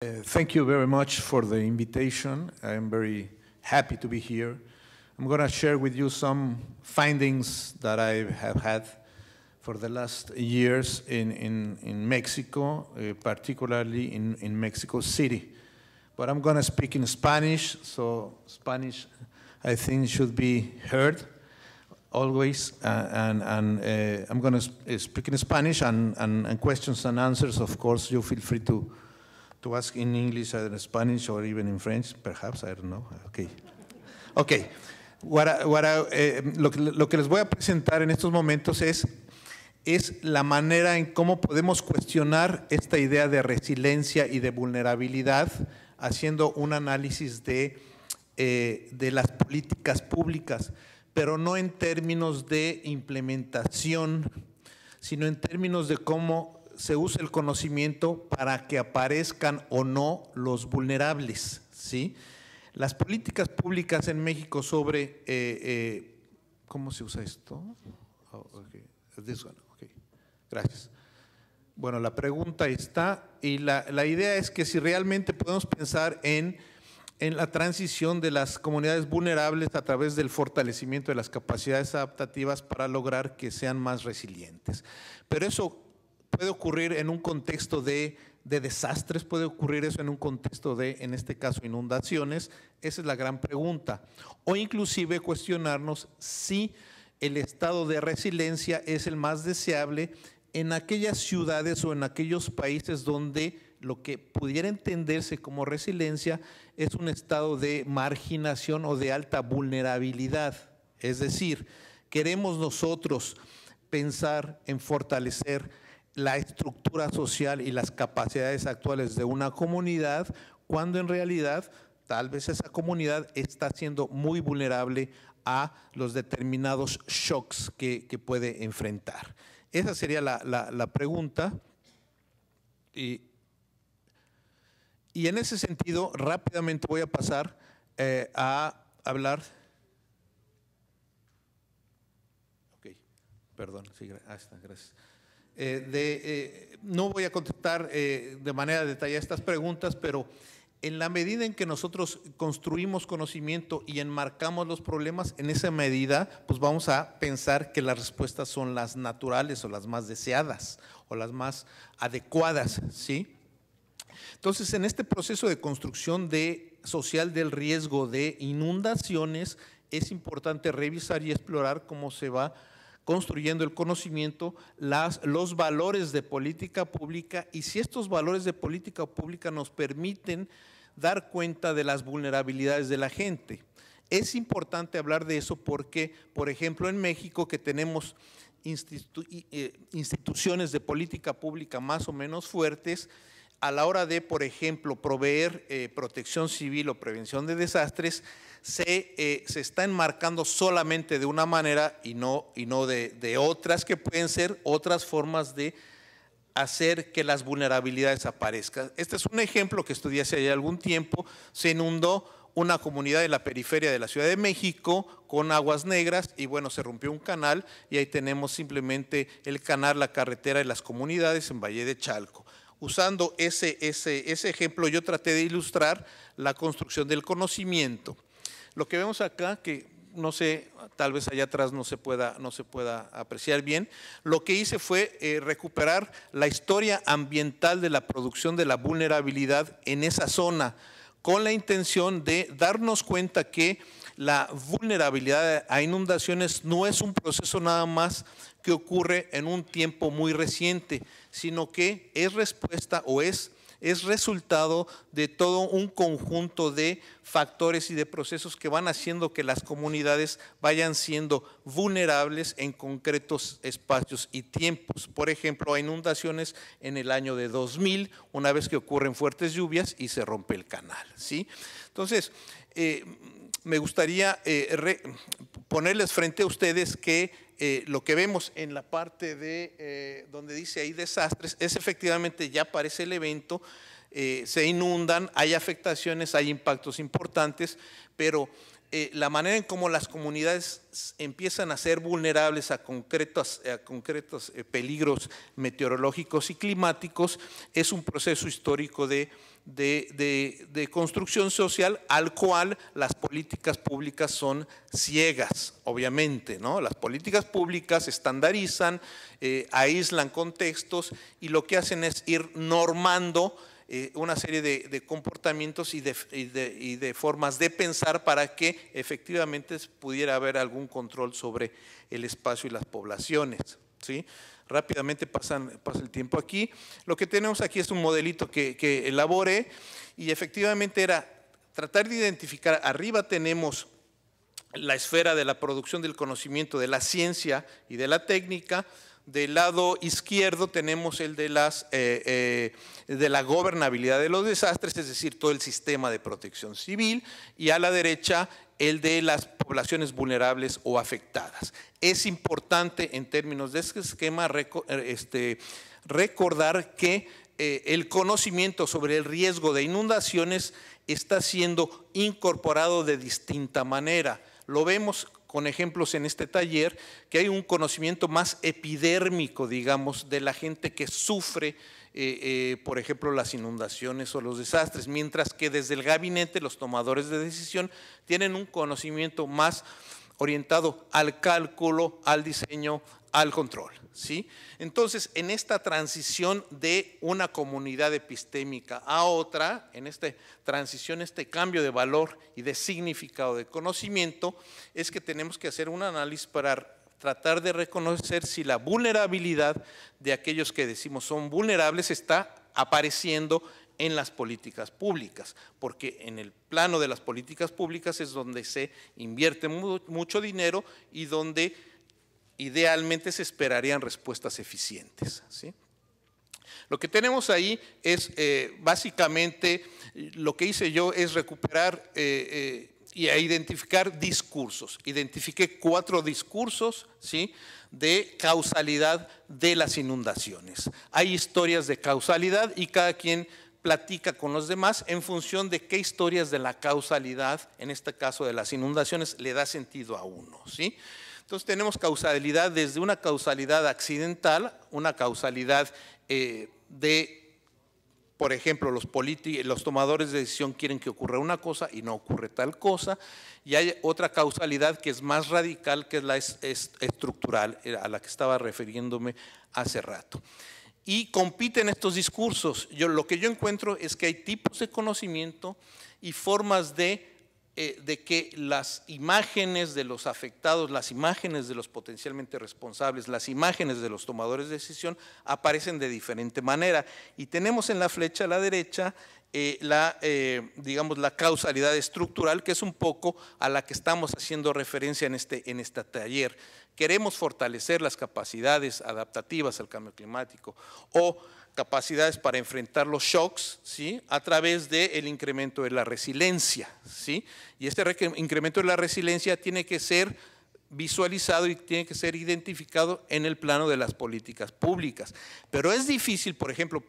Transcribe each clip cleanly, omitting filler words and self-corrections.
Thank you very much for the invitation. I'm very happy to be here. I'm going to share with you some findings that I have had for the last years in Mexico, particularly in Mexico City. But I'm going to speak in Spanish, so Spanish I think should be heard always. I'm going to speak in Spanish and questions and answers, of course, you feel free to ask in English or Spanish or even in French, perhaps, I don't know. Okay. Okay. Lo que les voy a presentar en estos momentos es la manera en cómo podemos cuestionar esta idea de resiliencia y de vulnerabilidad, haciendo un análisis de las políticas públicas, pero no en términos de implementación, sino en términos de cómo se usa el conocimiento para que aparezcan o no los vulnerables, ¿sí? Las políticas públicas en México sobre… ¿cómo se usa esto? Oh, okay. This one. Okay. Gracias. Bueno, la pregunta está, y la idea es que si realmente podemos pensar en la transición de las comunidades vulnerables a través del fortalecimiento de las capacidades adaptativas para lograr que sean más resilientes. Pero eso puede ocurrir en un contexto de desastres, puede ocurrir eso en un contexto de, en este caso, inundaciones. Esa es la gran pregunta. O inclusive cuestionarnos si el estado de resiliencia es el más deseable en aquellas ciudades o en aquellos países donde lo que pudiera entenderse como resiliencia es un estado de marginación o de alta vulnerabilidad. Es decir, queremos nosotros pensar en fortalecer la estructura social y las capacidades actuales de una comunidad, cuando en realidad tal vez esa comunidad está siendo muy vulnerable a los determinados shocks que puede enfrentar. Esa sería la pregunta. Y en ese sentido, rápidamente voy a pasar a hablar. Ok, perdón, sí, gracias. No voy a contestar de manera detallada estas preguntas, pero en la medida en que nosotros construimos conocimiento y enmarcamos los problemas, en esa medida pues vamos a pensar que las respuestas son las naturales o las más deseadas o las más adecuadas, ¿sí? Entonces, en este proceso de construcción social del riesgo de inundaciones, es importante revisar y explorar cómo se va construyendo el conocimiento, los valores de política pública, y si estos valores de política pública nos permiten dar cuenta de las vulnerabilidades de la gente. Es importante hablar de eso porque, por ejemplo, en México, que tenemos instituciones de política pública más o menos fuertes, a la hora de, por ejemplo, proveer protección civil o prevención de desastres, se está enmarcando solamente de una manera y no de otras que pueden ser otras formas de hacer que las vulnerabilidades aparezcan. Este es un ejemplo que estudié hace algún tiempo. Se inundó una comunidad de la periferia de la Ciudad de México con aguas negras y bueno, se rompió un canal y ahí tenemos simplemente el canal, la carretera de las comunidades en Valle de Chalco. Usando ese ejemplo, yo traté de ilustrar la construcción del conocimiento. Lo que vemos acá, que no sé, tal vez allá atrás no se pueda apreciar bien, lo que hice fue recuperar la historia ambiental de la producción de la vulnerabilidad en esa zona, con la intención de darnos cuenta que la vulnerabilidad a inundaciones no es un proceso nada más que ocurre en un tiempo muy reciente, sino que es respuesta o es resultado de todo un conjunto de factores y de procesos que van haciendo que las comunidades vayan siendo vulnerables en concretos espacios y tiempos. Por ejemplo, hay inundaciones en el año de 2000, una vez que ocurren fuertes lluvias y se rompe el canal, ¿sí? Entonces, me gustaría ponerles frente a ustedes que lo que vemos en la parte de donde dice ahí desastres es efectivamente ya aparece el evento, se inundan, hay afectaciones, hay impactos importantes, pero la manera en cómo las comunidades empiezan a ser vulnerables a concretos peligros meteorológicos y climáticos es un proceso histórico de construcción social al cual las políticas públicas son ciegas, obviamente, ¿no? Las políticas públicas estandarizan, aíslan contextos y lo que hacen es ir normando una serie de comportamientos y de formas de pensar para que efectivamente pudiera haber algún control sobre el espacio y las poblaciones, ¿sí? Rápidamente pasa el tiempo aquí. Lo que tenemos aquí es un modelito que elaboré y efectivamente era tratar de identificar, arriba tenemos la esfera de la producción del conocimiento, de la ciencia y de la técnica. Del lado izquierdo tenemos el de la gobernabilidad de los desastres, es decir, todo el sistema de protección civil, y a la derecha el de las poblaciones vulnerables o afectadas. Es importante en términos de este esquema recordar que el conocimiento sobre el riesgo de inundaciones está siendo incorporado de distinta manera. Lo vemos con ejemplos en este taller, que hay un conocimiento más epidérmico, digamos, de la gente que sufre, por ejemplo, las inundaciones o los desastres, mientras que desde el gabinete los tomadores de decisión tienen un conocimiento más orientado al cálculo, al diseño, al control, ¿sí? Entonces, en esta transición de una comunidad epistémica a otra, en esta transición, este cambio de valor y de significado de conocimiento, es que tenemos que hacer un análisis para tratar de reconocer si la vulnerabilidad de aquellos que decimos son vulnerables está apareciendo en las políticas públicas, porque en el plano de las políticas públicas es donde se invierte mucho dinero y donde idealmente se esperarían respuestas eficientes, ¿sí? Lo que tenemos ahí es básicamente, lo que hice yo es recuperar y a identificar discursos. Identifiqué 4 discursos, ¿sí?, de causalidad de las inundaciones. Hay historias de causalidad y cada quien platica con los demás en función de qué historias de la causalidad, en este caso de las inundaciones, le da sentido a uno, ¿sí? Entonces tenemos causalidad desde una causalidad accidental, una causalidad por ejemplo, los tomadores de decisión quieren que ocurra una cosa y no ocurre tal cosa, y hay otra causalidad que es más radical, que es la estructural, a la que estaba refiriéndome hace rato. Y compiten estos discursos. Lo que yo encuentro es que hay tipos de conocimiento y formas de que las imágenes de los afectados, las imágenes de los potencialmente responsables, las imágenes de los tomadores de decisión aparecen de diferente manera. Y tenemos en la flecha a la derecha digamos, la causalidad estructural, que es un poco a la que estamos haciendo referencia en este taller. Queremos fortalecer las capacidades adaptativas al cambio climático o capacidades para enfrentar los shocks, ¿sí?, a través del incremento de la resiliencia, ¿sí? Y este incremento de la resiliencia tiene que ser visualizado y tiene que ser identificado en el plano de las políticas públicas. Pero es difícil, por ejemplo,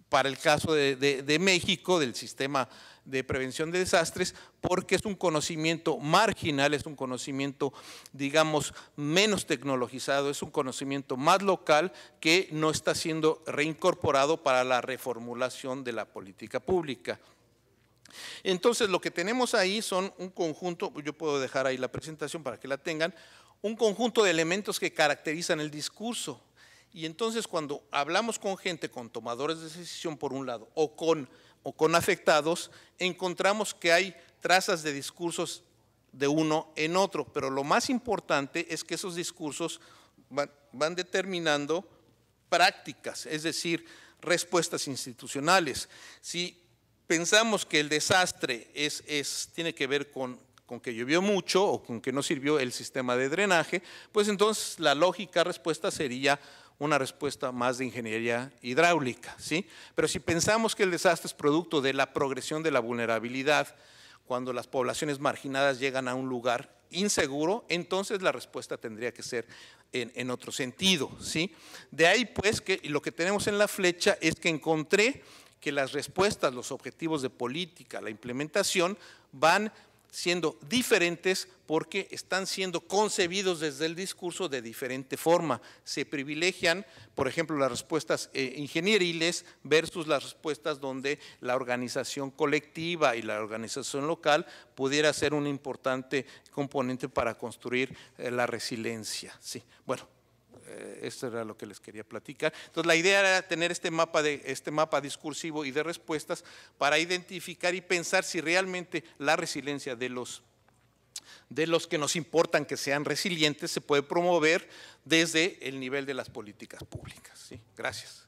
para el caso de México, del sistema de prevención de desastres, porque es un conocimiento marginal, es un conocimiento, digamos, menos tecnologizado, es un conocimiento más local que no está siendo reincorporado para la reformulación de la política pública. Entonces, lo que tenemos ahí son un conjunto, yo puedo dejar ahí la presentación para que la tengan, un conjunto de elementos que caracterizan el discurso. Y entonces, cuando hablamos con gente, con tomadores de decisión por un lado, o con afectados, encontramos que hay trazas de discursos de uno en otro, pero lo más importante es que esos discursos van determinando prácticas, es decir, respuestas institucionales. Si pensamos que el desastre tiene que ver con que llovió mucho o con que no sirvió el sistema de drenaje, pues entonces la lógica respuesta sería una respuesta más de ingeniería hidráulica, ¿sí? Pero si pensamos que el desastre es producto de la progresión de la vulnerabilidad, cuando las poblaciones marginadas llegan a un lugar inseguro, entonces la respuesta tendría que ser en otro sentido, ¿sí? De ahí pues que lo que tenemos en la flecha es que encontré que las respuestas, los objetivos de política, la implementación van siendo diferentes porque están siendo concebidos desde el discurso de diferente forma. Se privilegian, por ejemplo, las respuestas ingenieriles versus las respuestas donde la organización colectiva y la organización local pudiera ser un importante componente para construir la resiliencia. Sí, bueno. Esto era lo que les quería platicar. Entonces, la idea era tener este mapa discursivo y de respuestas para identificar y pensar si realmente la resiliencia de los que nos importan que sean resilientes se puede promover desde el nivel de las políticas públicas. ¿Sí? Gracias.